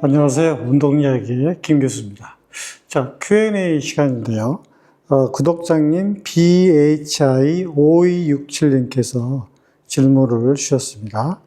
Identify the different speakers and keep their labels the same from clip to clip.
Speaker 1: 안녕하세요. 운동이야기의 김 교수입니다. 자, Q&A 시간인데요. 구독자님 BHI5267님께서 질문을 주셨습니다.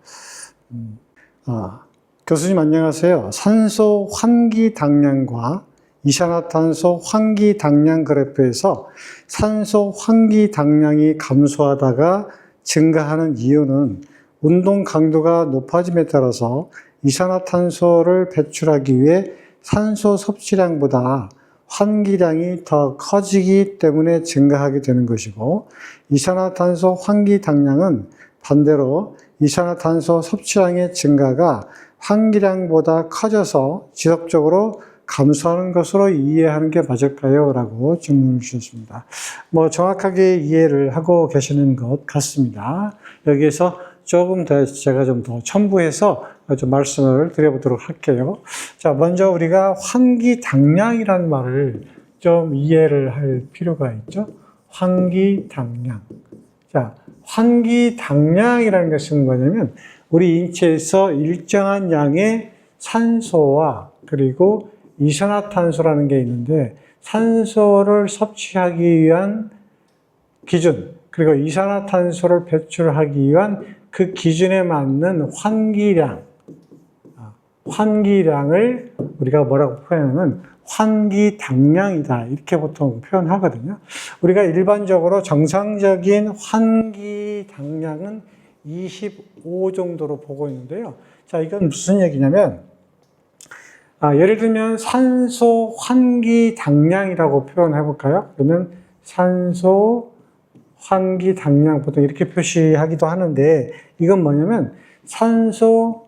Speaker 1: 교수님 안녕하세요. 산소 환기당량과 이산화탄소 환기당량 그래프에서 산소 환기당량이 감소하다가 증가하는 이유는 운동 강도가 높아짐에 따라서 이산화탄소를 배출하기 위해 산소 섭취량보다 환기량이 더 커지기 때문에 증가하게 되는 것이고, 이산화탄소 환기당량은 반대로 이산화탄소 섭취량의 증가가 환기량보다 커져서 지속적으로 감소하는 것으로 이해하는 게 맞을까요? 라고 질문을 주셨습니다. 정확하게 이해를 하고 계시는 것 같습니다. 여기에서 조금 더 제가 좀 더 첨부해서 좀 말씀을 드려보도록 할게요. 자, 먼저 우리가 환기당량이라는 말을 좀 이해를 할 필요가 있죠. 환기당량. 자, 환기당량이라는 것은 뭐냐면 우리 인체에서 일정한 양의 산소와 그리고 이산화탄소라는 게 있는데, 산소를 섭취하기 위한 기준, 그리고 이산화탄소를 배출하기 위한 그 기준에 맞는 환기량을 우리가 뭐라고 표현하면 환기당량이다, 이렇게 보통 표현하거든요. 우리가 일반적으로 정상적인 환기당량은 25 정도로 보고 있는데요. 자, 이건 무슨 얘기냐면, 예를 들면 산소 환기당량이라고 표현해 볼까요? 그러면 산소 환기당량, 보통 이렇게 표시하기도 하는데, 이건 뭐냐면 산소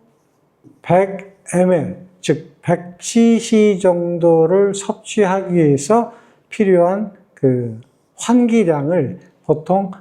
Speaker 1: 100ml, 즉 100cc 정도를 섭취하기 위해서 필요한 그 환기량을 보통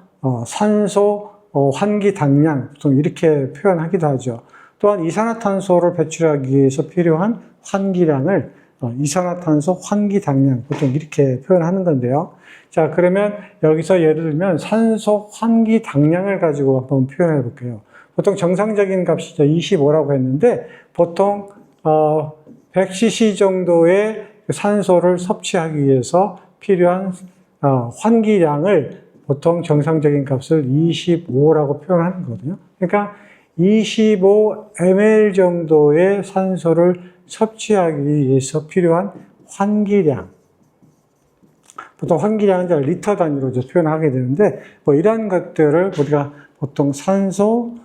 Speaker 1: 산소 환기당량, 보통 이렇게 표현하기도 하죠. 또한 이산화탄소를 배출하기 위해서 필요한 환기량을 이산화탄소 환기당량, 보통 이렇게 표현하는 건데요. 자, 그러면 여기서 예를 들면 산소 환기당량을 가지고 한번 표현해 볼게요. 보통 정상적인 값이 25라고 했는데, 보통 100cc 정도의 산소를 섭취하기 위해서 필요한 환기량을 보통 정상적인 값을 25라고 표현하는 거거든요. 그러니까 25ml 정도의 산소를 섭취하기 위해서 필요한 환기량, 보통 환기량은 리터 단위로 표현하게 되는데, 이러한 것들을 우리가 보통 산소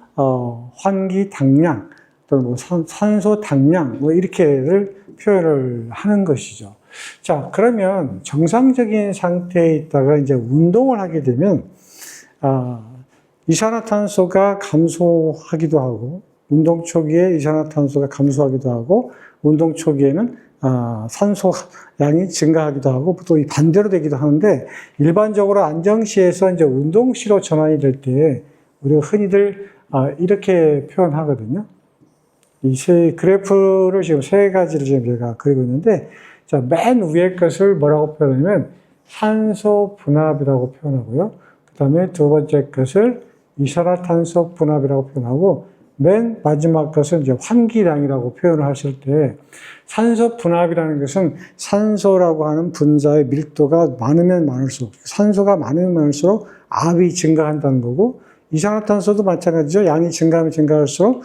Speaker 1: 환기당량 또는 산소 당량 이렇게를 표현을 하는 것이죠. 자, 그러면 정상적인 상태에 있다가 이제 운동을 하게 되면 이산화탄소가 감소하기도 하고, 운동 초기에 이산화탄소가 감소하기도 하고, 운동 초기에는 산소 양이 증가하기도 하고, 또 반대로 되기도 하는데, 일반적으로 안정시에서 이제 운동시로 전환이 될 때 우리가 흔히들 이렇게 표현하거든요. 이 그래프를 지금 세 가지를 지금 제가 그리고 있는데, 자, 맨 위에 것을 뭐라고 표현하냐면 산소 분압이라고 표현하고요. 그 다음에 두 번째 것을 이산화탄소 분압이라고 표현하고, 맨 마지막 것은 이제 환기량이라고 표현을 하실 때, 산소 분압이라는 것은 산소라고 하는 분자의 밀도가 많으면 많을수록, 산소가 많으면 많을수록 압이 증가한다는 거고, 이산화탄소도 마찬가지죠. 양이 증가하면 증가할수록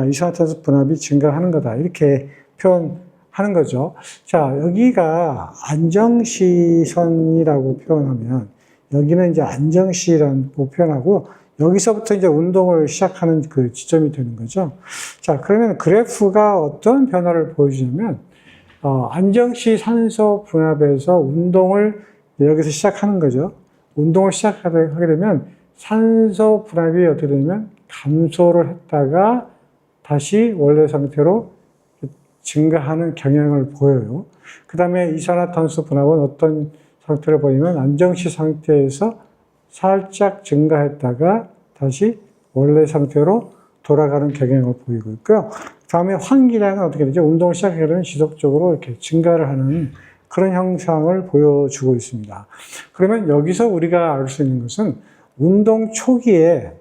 Speaker 1: 이산화탄소 분압이 증가하는 거다, 이렇게 표현하는 거죠. 자, 여기가 안정시선이라고 표현하면, 여기는 이제 안정시라고 표현하고, 여기서부터 이제 운동을 시작하는 그 지점이 되는 거죠. 자, 그러면 그래프가 어떤 변화를 보여주냐면, 안정시 산소 분압에서 운동을 여기서 시작하는 거죠. 운동을 시작하게 되면 산소 분압이 어떻게 되냐면 감소를 했다가 다시 원래 상태로 증가하는 경향을 보여요. 그 다음에 이산화탄소 분압은 어떤 상태를 보이면 안정시 상태에서 살짝 증가했다가 다시 원래 상태로 돌아가는 경향을 보이고 있고요. 다음에 환기량은 어떻게 되죠? 운동을 시작하게 되면 지속적으로 이렇게 증가를 하는 그런 형상을 보여주고 있습니다. 그러면 여기서 우리가 알 수 있는 것은 운동 초기에,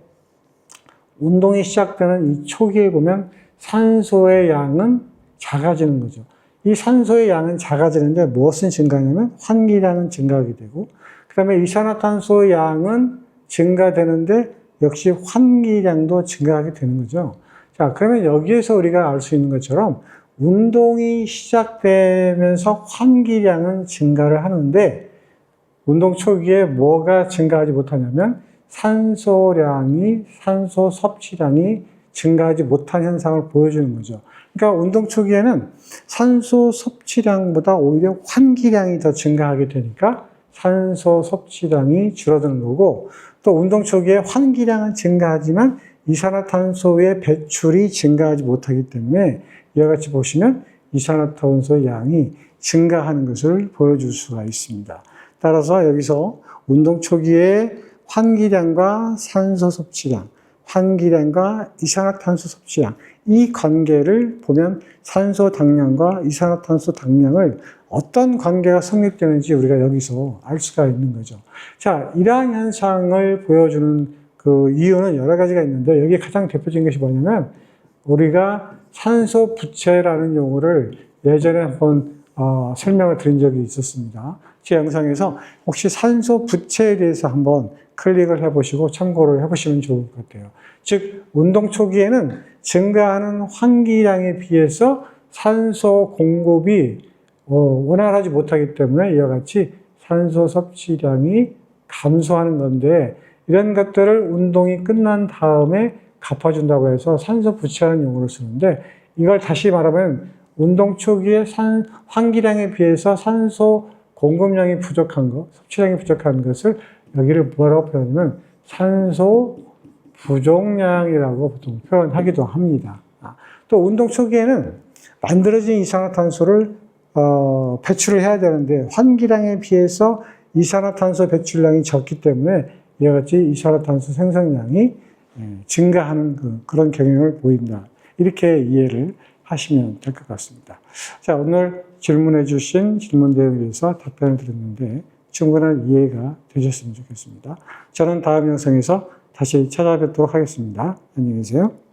Speaker 1: 운동이 시작되는 이 초기에 보면 산소의 양은 작아지는 거죠. 이 산소의 양은 작아지는데 무엇은 증가하냐면 환기량은 증가하게 되고, 그 다음에 이산화탄소의 양은 증가되는데 역시 환기량도 증가하게 되는 거죠. 자, 그러면 여기에서 우리가 알 수 있는 것처럼 운동이 시작되면서 환기량은 증가를 하는데, 운동 초기에 뭐가 증가하지 못하냐면 산소 섭취량이 증가하지 못한 현상을 보여주는 거죠. 그러니까 운동 초기에는 산소 섭취량보다 오히려 환기량이 더 증가하게 되니까 산소 섭취량이 줄어드는 거고, 또 운동 초기에 환기량은 증가하지만 이산화탄소의 배출이 증가하지 못하기 때문에 이와 같이 보시면 이산화탄소의 양이 증가하는 것을 보여줄 수가 있습니다. 따라서 여기서 운동 초기에 환기량과 산소 섭취량, 환기량과 이산화탄소 섭취량, 이 관계를 보면 산소 당량과 이산화탄소 당량을 어떤 관계가 성립되는지 우리가 여기서 알 수가 있는 거죠. 자, 이러한 현상을 보여주는 그 이유는 여러 가지가 있는데, 여기 가장 대표적인 것이 뭐냐면, 우리가 산소 부채라는 용어를 예전에 한번 설명을 드린 적이 있었습니다. 제 영상에서 혹시 산소 부채에 대해서 한번 클릭을 해보시고 참고를 해보시면 좋을 것 같아요. 즉, 운동 초기에는 증가하는 환기량에 비해서 산소 공급이 원활하지 못하기 때문에 이와 같이 산소 섭취량이 감소하는 건데, 이런 것들을 운동이 끝난 다음에 갚아준다고 해서 산소 부채라는 용어를 쓰는데, 이걸 다시 말하면 운동 초기에 환기량에 비해서 산소 공급량이 부족한 것, 섭취량이 부족한 것을 여기를 뭐라고 표현하냐면 산소 부족량이라고 보통 표현하기도 합니다. 또 운동 초기에는 만들어진 이산화탄소를 배출을 해야 되는데 환기량에 비해서 이산화탄소 배출량이 적기 때문에 이와 같이 이산화탄소 생성량이 증가하는 그런 경향을 보인다. 이렇게 이해를 하시면 될 것 같습니다. 자, 오늘 질문해 주신 질문 내용에 대해서 답변을 드렸는데 충분한 이해가 되셨으면 좋겠습니다. 저는 다음 영상에서 다시 찾아뵙도록 하겠습니다. 안녕히 계세요.